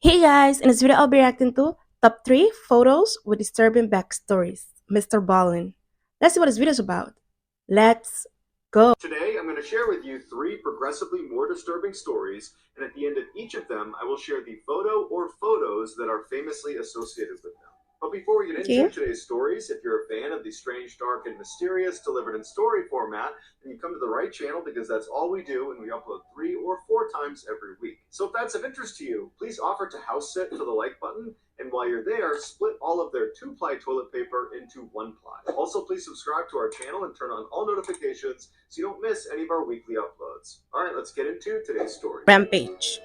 Hey guys, in this video I'll be reacting to top 3 photos with disturbing backstories. Mr. Ballen. Let's see what this video is about. Let's go. Today, I'm going to share with you three progressively more disturbing stories, and at the end of each of them, I will share the photo or photos that are famously associated with them. But before we get Okay. into today's stories, if you're a fan of the strange, dark, and mysterious delivered in story format, then you come to the right channel because that's all we do, and we upload 3 or 4 times every week. So if that's of interest to you, please offer to house sit for the like button, and while you're there, split all of their 2-ply toilet paper into 1-ply. Also, please subscribe to our channel and turn on all notifications so you don't miss any of our weekly uploads. All right, let's get into today's story. Rampage.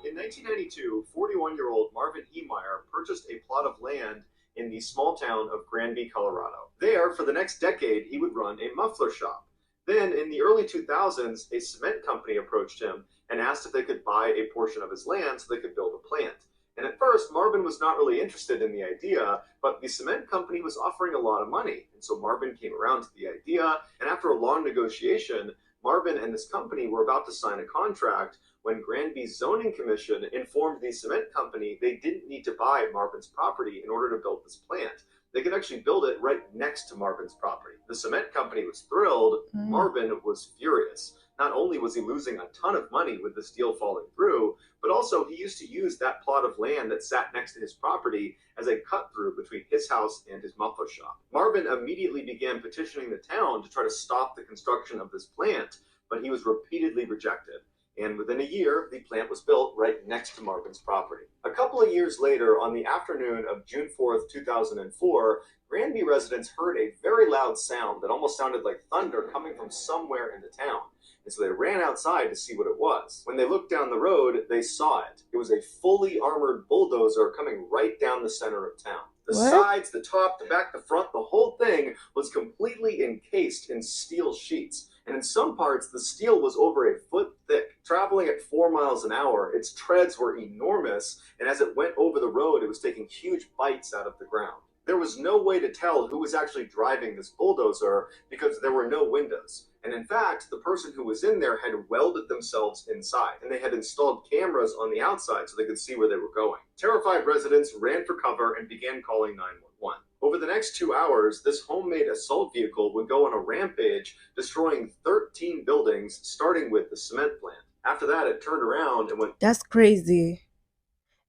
In 1992, 41-year-old Marvin E. Meyer purchased a plot of land in the small town of Granby, Colorado. There, for the next decade, he would run a muffler shop. Then, in the early 2000s, a cement company approached him and asked if they could buy a portion of his land so they could build a plant. And at first, Marvin was not really interested in the idea, but the cement company was offering a lot of money. And so Marvin came around to the idea, and after a long negotiation, Marvin and this company were about to sign a contract when Granby's zoning commission informed the cement company they didn't need to buy Marvin's property in order to build this plant. They could actually build it right next to Marvin's property. The cement company was thrilled. Marvin was furious. Not only was he losing a ton of money with this deal falling through, but also he used to use that plot of land that sat next to his property as a cut through between his house and his muffler shop. Marvin immediately began petitioning the town to try to stop the construction of this plant, but he was repeatedly rejected. And within a year, the plant was built right next to Marvin's property. A couple of years later, on the afternoon of June 4th, 2004, Granby residents heard a very loud sound that almost sounded like thunder coming from somewhere in the town. And so they ran outside to see what it was. When they looked down the road, they saw it. It was a fully armored bulldozer coming right down the center of town. The What? sides, the top, the back, the front, the whole thing was completely encased in steel sheets. And in some parts, the steel was over a foot thick. Traveling at 4 miles an hour, its treads were enormous, and as it went over the road, it was taking huge bites out of the ground. There was no way to tell who was actually driving this bulldozer because there were no windows. And in fact, the person who was in there had welded themselves inside, and they had installed cameras on the outside so they could see where they were going. Terrified residents ran for cover and began calling 911. Over the next 2 hours, this homemade assault vehicle would go on a rampage, destroying 13 buildings, starting with the cement plant. After that, it turned around and went. That's crazy.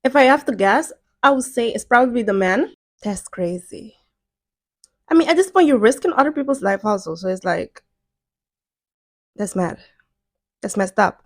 If I have to guess, I would say it's probably the man. That's crazy. I mean, at this point, you're risking other people's life also. So it's like, that's mad. That's messed up.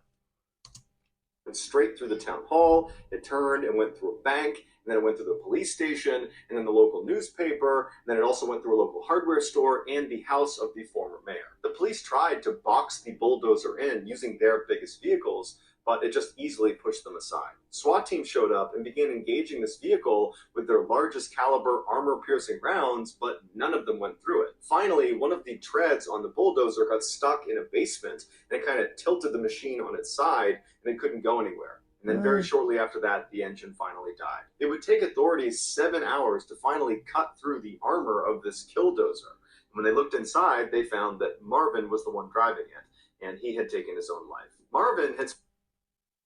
Straight through the town hall. It turned and went through a bank, and then it went through the police station, and then the local newspaper, and then it also went through a local hardware store and the house of the former mayor. The police tried to box the bulldozer in using their biggest vehicles, but it just easily pushed them aside. SWAT team showed up and began engaging this vehicle with their largest caliber armor-piercing rounds, but none of them went through it. Finally, one of the treads on the bulldozer got stuck in a basement, and it kind of tilted the machine on its side, and it couldn't go anywhere. And then very shortly after that, the engine finally died. It would take authorities 7 hours to finally cut through the armor of this killdozer. When they looked inside, they found that Marvin was the one driving it, and he had taken his own life. Marvin had.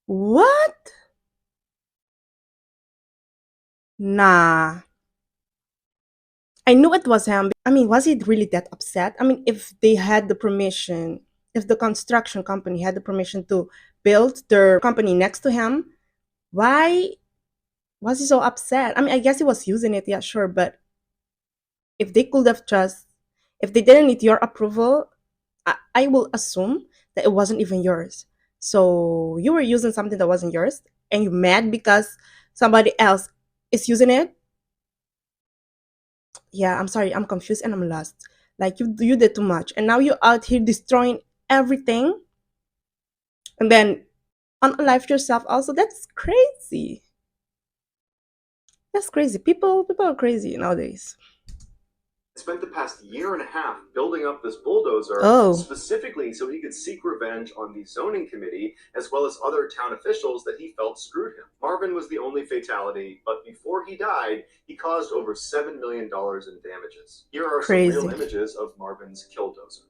What? Nah. I knew it was him. I mean, was he really that upset? I mean, if they had the permission, if the construction company had the permission to build their company next to him, why was he so upset? I mean, I guess he was using it, yeah, sure, but if they could have just, if they didn't need your approval, I will assume that it wasn't even yours. So you were using something that wasn't yours, and you're mad because somebody else is using it. Yeah, I'm sorry, I'm confused and I'm lost. Like you did too much, and now you're out here destroying everything, and then unalive yourself. Also, that's crazy. That's crazy. People are crazy nowadays. Spent the past year and a half building up this bulldozer, Oh, specifically so he could seek revenge on the zoning committee as well as other town officials that he felt screwed him. Marvin was the only fatality, but before he died, he caused over $7 million in damages. Here are some real crazy. images of Marvin's killdozer.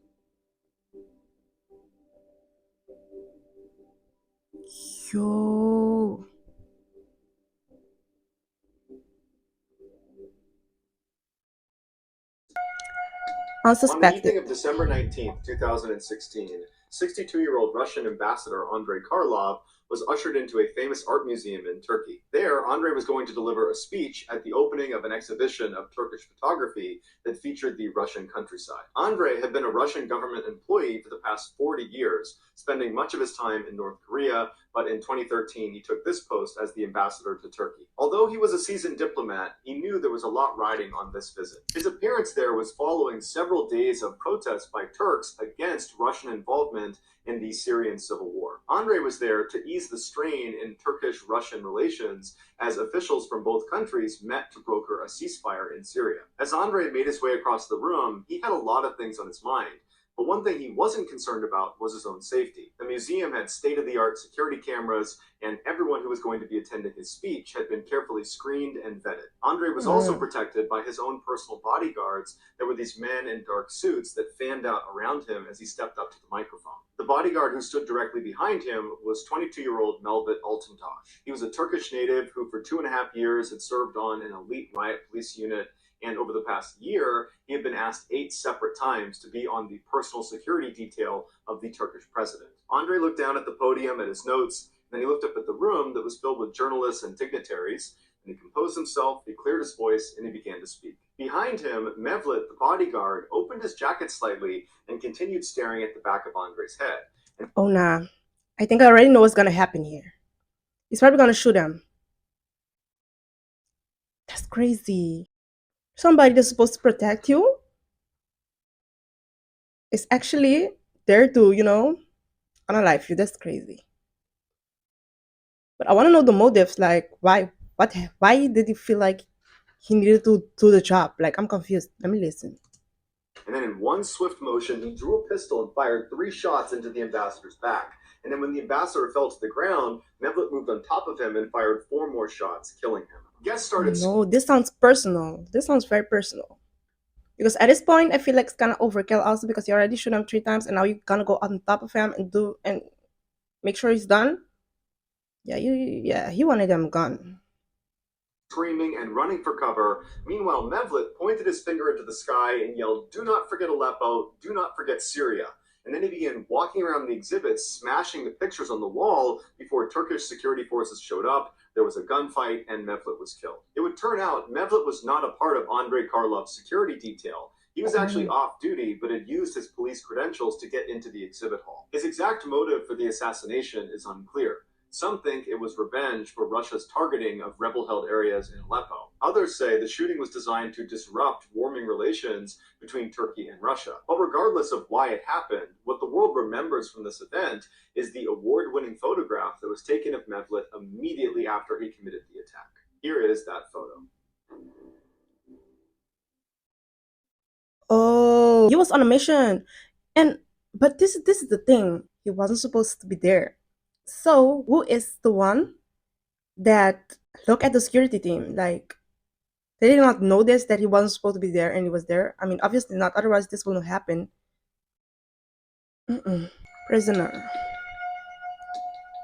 Yo. On the Unsuspected. evening of December 19th, 2016, 62-year-old Russian ambassador Andrei Karlov was ushered into a famous art museum in Turkey. There, Andrei was going to deliver a speech at the opening of an exhibition of Turkish photography that featured the Russian countryside. Andrei had been a Russian government employee for the past 40 years, spending much of his time in North Korea, but in 2013 he took this post as the ambassador to Turkey. Although he was a seasoned diplomat, he knew there was a lot riding on this visit. His appearance there was following several days of protests by Turks against Russian involvement in the Syrian civil war. Andrei was there to ease the strain in Turkish Russian relations as officials from both countries met to broker a ceasefire in Syria. As Andrei made his way across the room, he had a lot of things on his mind. But one thing he wasn't concerned about was his own safety. The museum had state of the art security cameras, and everyone who was going to be attending his speech had been carefully screened and vetted. Andre was also Mm. protected by his own personal bodyguards. There were these men in dark suits that fanned out around him as he stepped up to the microphone. The bodyguard who stood directly behind him was 22-year-old Melvit Altuntaş. He was a Turkish native who, for 2.5 years, had served on an elite riot police unit, and over the past year, he had been asked 8 separate times to be on the personal security detail of the Turkish president. Andre looked down at the podium at his notes, then he looked up at the room that was filled with journalists and dignitaries, and he composed himself, he cleared his voice, and he began to speak. Behind him, Mevlut, the bodyguard, opened his jacket slightly and continued staring at the back of Andre's head. And Oh nah. I think I already know what's gonna happen here. He's probably gonna shoot him. That's crazy. Somebody that's supposed to protect you is actually there to, unalive you. That's crazy. But I want to know the motives. Like, why? Why did he feel like he needed to do the job? Like, I'm confused. Let me listen. And then in one swift motion, he drew a pistol and fired 3 shots into the ambassador's back. And then when the ambassador fell to the ground, Mevlut moved on top of him and fired 4 more shots, killing him. Guests Oh started no, this sounds personal. This sounds very personal. Because at this point, I feel like it's kind of overkill also because you already shot him 3 times and now you're gonna go on top of him and make sure he's done. Yeah, he wanted them gone. screaming and running for cover. Meanwhile, Mevlut pointed his finger into the sky and yelled, "Do not forget Aleppo, do not forget Syria." And then he began walking around the exhibit, smashing the pictures on the wall before Turkish security forces showed up. There was a gunfight, and Mevlut was killed. It would turn out Mevlut was not a part of Andrei Karlov's security detail. He was actually Oh. off duty, but had used his police credentials to get into the exhibit hall. His exact motive for the assassination is unclear. Some think it was revenge for Russia's targeting of rebel held areas in Aleppo. Others say the shooting was designed to disrupt warming relations between Turkey and Russia. But regardless of why it happened, what the world remembers from this event is the award winning photograph that was taken of Mevlut immediately after he committed the attack. Here is that photo. Oh, he was on a mission, and but this is the thing. He wasn't supposed to be there. So who is the one that look at the security team? Like they did not notice that he wasn't supposed to be there, and he was there. I mean, obviously not. Otherwise, this wouldn't happen. Mm-mm. Prisoner.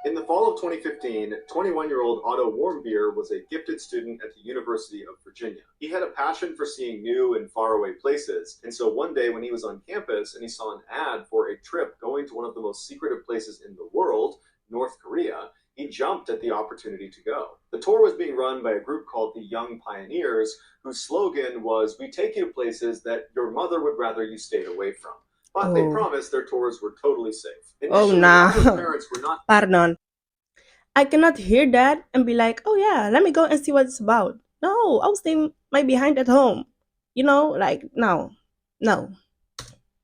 In the fall of 2015, 21-year-old Otto Warmbier was a gifted student at the University of Virginia. He had a passion for seeing new and faraway places, and so one day when he was on campus and he saw an ad for a trip going to one of the most secretive places in the world, North Korea, he jumped at the opportunity to go. The tour was being run by a group called the Young Pioneers, whose slogan was, "We take you to places that your mother would rather you stayed away from." But they Oh, promised their tours were totally safe. oh Initially, nah. Otto's parents were not. Pardon. I cannot hear that and be like, oh yeah, let me go and see what it's about. No, I'll stay my behind at home. Like no, no.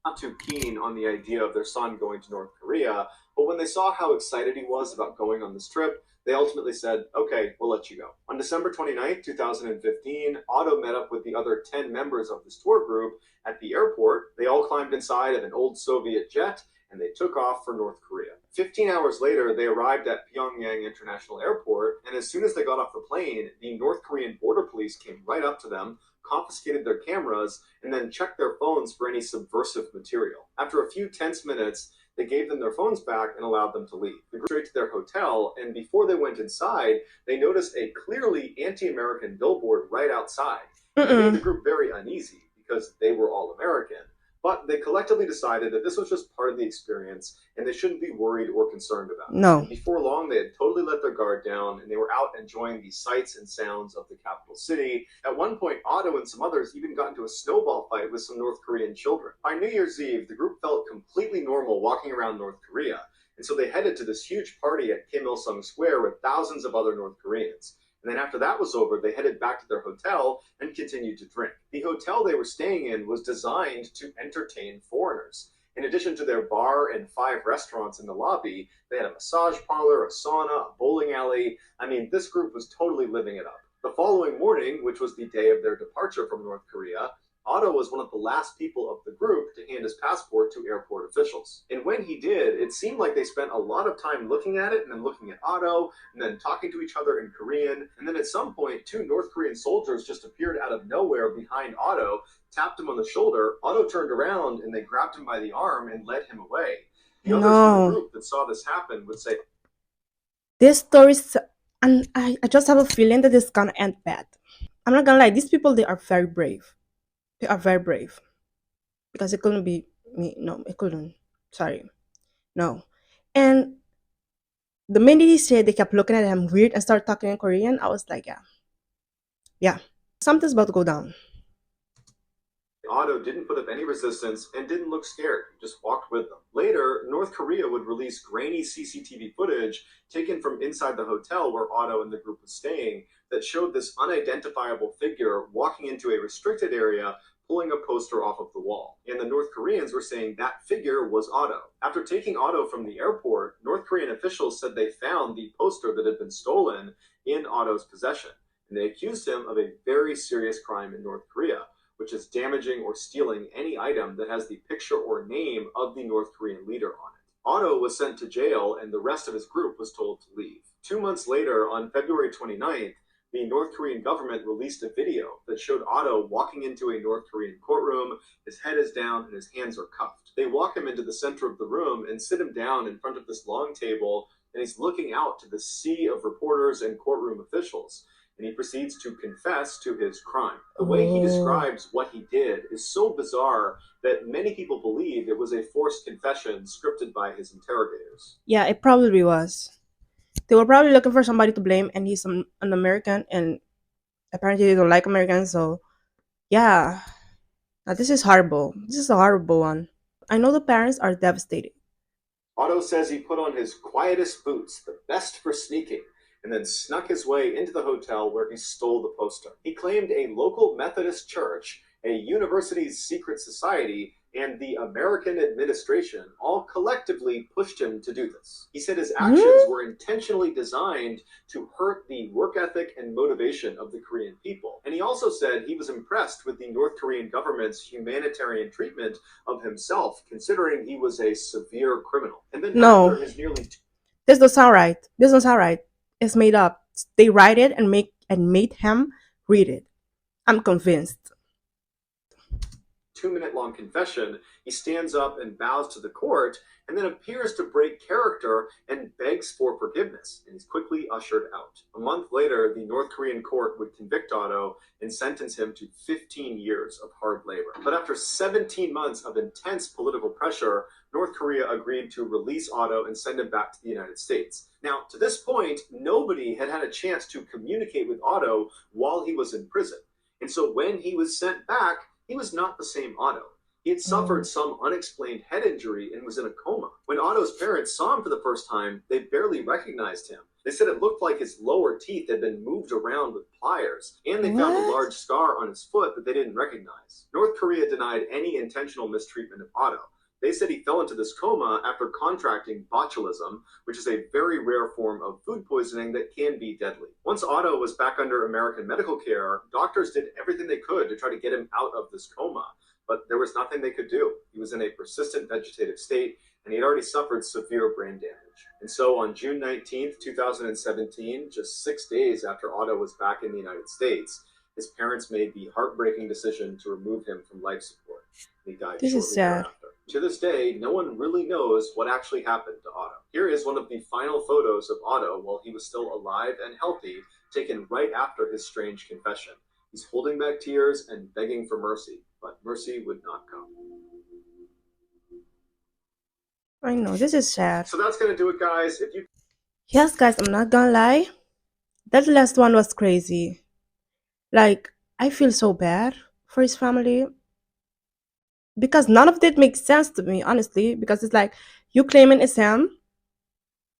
Not too keen on the idea of their son going to North Korea, but when they saw how excited he was about going on this trip, they ultimately said, "Okay, we'll let you go." On December 29th, 2015, Otto met up with the other 10 members of this tour group at the airport. They all climbed inside of an old Soviet jet and they took off for North Korea. 15 hours later, they arrived at Pyongyang International Airport, and as soon as they got off the plane, the North Korean border police came right up to them, confiscated their cameras, and then checked their phones for any subversive material. After a few tense minutes, they gave them their phones back and allowed them to leave. They went straight to their hotel, and before they went inside, they noticed a clearly anti American billboard right outside. And it made the Mm-mm. group very uneasy because they were all American. But they collectively decided that this was just part of the experience and they shouldn't be worried or concerned about it. No. And before long, they had totally let their guard down and they were out enjoying the sights and sounds of the capital city. At one point, Otto and some others even got into a snowball fight with some North Korean children. By New Year's Eve, the group felt completely normal walking around North Korea. And so they headed to this huge party at Kim Il sung Square with thousands of other North Koreans. And then after that was over, they headed back to their hotel and continued to drink. The hotel they were staying in was designed to entertain foreigners. In addition to their bar and 5 restaurants in the lobby, they had a massage parlor, a sauna, a bowling alley. I mean, this group was totally living it up. The following morning, which was the day of their departure from North Korea, Otto was one of the last people of the group to hand his passport to airport officials. And when he did, it seemed like they spent a lot of time looking at it and then looking at Otto and then talking to each other in Korean. And then at some point, 2 North Korean soldiers just appeared out of nowhere behind Otto, tapped him on the shoulder. Otto turned around and they grabbed him by the arm and led him away. The others from the No. group that saw this happen would say, This story's, and I just have a feeling that it's gonna end bad. I'm not gonna lie, these people, they are very brave. They are very brave. Because it couldn't be me. No, it couldn't. Sorry. No. And the minute he said they kept looking at him weird and started talking in Korean, I was like, yeah, yeah. Something's about to go down. Otto didn't put up any resistance and didn't look scared. He just walked with them. Later, North Korea would release grainy CCTV footage taken from inside the hotel where Otto and the group was staying that showed this unidentifiable figure walking into a restricted area pulling a poster off of the wall. And the North Koreans were saying that figure was Otto. After taking Otto from the airport, North Korean officials said they found the poster that had been stolen in Otto's possession. And they accused him of a very serious crime in North Korea, which is damaging or stealing any item that has the picture or name of the North Korean leader on it. Otto was sent to jail and the rest of his group was told to leave. 2 months later, on February 29th, the North Korean government released a video that showed Otto walking into a North Korean courtroom. His head is down and his hands are cuffed. They walk him into the center of the room and sit him down in front of this long table, and he's looking out to the sea of reporters and courtroom officials, and he proceeds to confess to his crime. The way he Oh. describes what he did is so bizarre that many people believe it was a forced confession scripted by his interrogators. Yeah, it probably was. They were probably looking for somebody to blame, and he's an American, and apparently they don't like Americans, so yeah. Now, this is horrible. This is a horrible one. I know the parents are devastated. Otto says he put on his quietest boots, the best for sneaking, and then snuck his way into the hotel where he stole the poster. He claimed a local Methodist church, a university's secret society, and the American administration all collectively pushed him to do this. He said his actions Hmm? were intentionally designed to hurt the work ethic and motivation of the Korean people. And he also said he was impressed with the North Korean government's humanitarian treatment of himself, considering he was a severe criminal. And then No, after his nearly this doesn't sound right. This doesn't sound right. It's made up. They write it and made him read it. I'm convinced. 2 minute long confession, he stands up and bows to the court and then appears to break character and begs for forgiveness, and he's quickly ushered out. A month later, the North Korean court would convict Otto and sentence him to 15 years of hard labor. But after 17 months of intense political pressure, North Korea agreed to release Otto and send him back to the United States. Now, to this point, nobody had had a chance to communicate with Otto while he was in prison. And so when he was sent back, he was not the same Otto. He had suffered Mm. some unexplained head injury and was in a coma. When Otto's parents saw him for the first time, they barely recognized him. They said it looked like his lower teeth had been moved around with pliers, and they found a What? large scar on his foot that they didn't recognize. North Korea denied any intentional mistreatment of Otto. They said he fell into this coma after contracting botulism, which is a very rare form of food poisoning that can be deadly. Once Otto was back under American medical care, doctors did everything they could to try to get him out of this coma, but there was nothing they could do. He was in a persistent vegetative state, and he had already suffered severe brain damage. And so on June 19th, 2017, just 6 days after Otto was back in the United States, his parents made the heartbreaking decision to remove him from life support. He died This is shortly sad. thereafter. To this day, no one really knows what actually happened to Otto. Here is one of the final photos of Otto while he was still alive and healthy, taken right after his strange confession. He's holding back tears and begging for mercy, but mercy would not come. I know, this is sad. So that's gonna do it, guys. If you Yes, guys, I'm not gonna lie. That last one was crazy. Like, I feel so bad for his family because none of it makes sense to me, honestly. Because it's like you claiming it's him,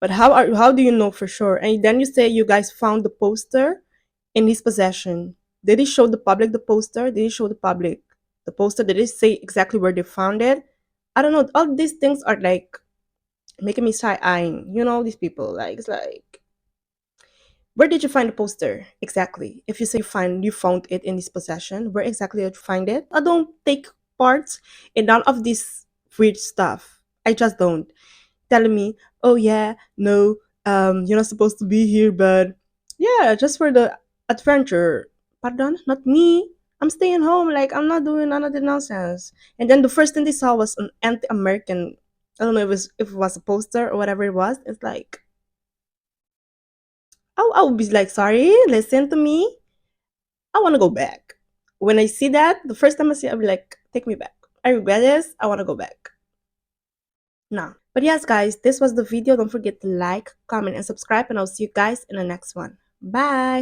but how do you know for sure? And then you say you guys found the poster in his possession. Did he show the public the poster? Did he show the public the poster? Did he say exactly where they found it? I don't know. All these things are like making me side eyeing. You know these people. Like it's like, where did you find the poster exactly? If you say you found it in his possession, where exactly did you find it? I don't take part in none of this weird stuff. I just don't. Telling me, oh yeah, no, you're not supposed to be here, but yeah, just for the adventure. Pardon, not me. I'm staying home. Like I'm not doing none of the nonsense. And then the first thing they saw was an anti-American. I don't know if it was a poster or whatever it was. It's like I would be like, sorry, listen to me. I want to go back. When I see that, the first time I see it, I'll be like, take me back. I regret this. I want to go back. No. But yes, guys, this was the video. Don't forget to like, comment, and subscribe, and I'll see you guys in the next one. Bye.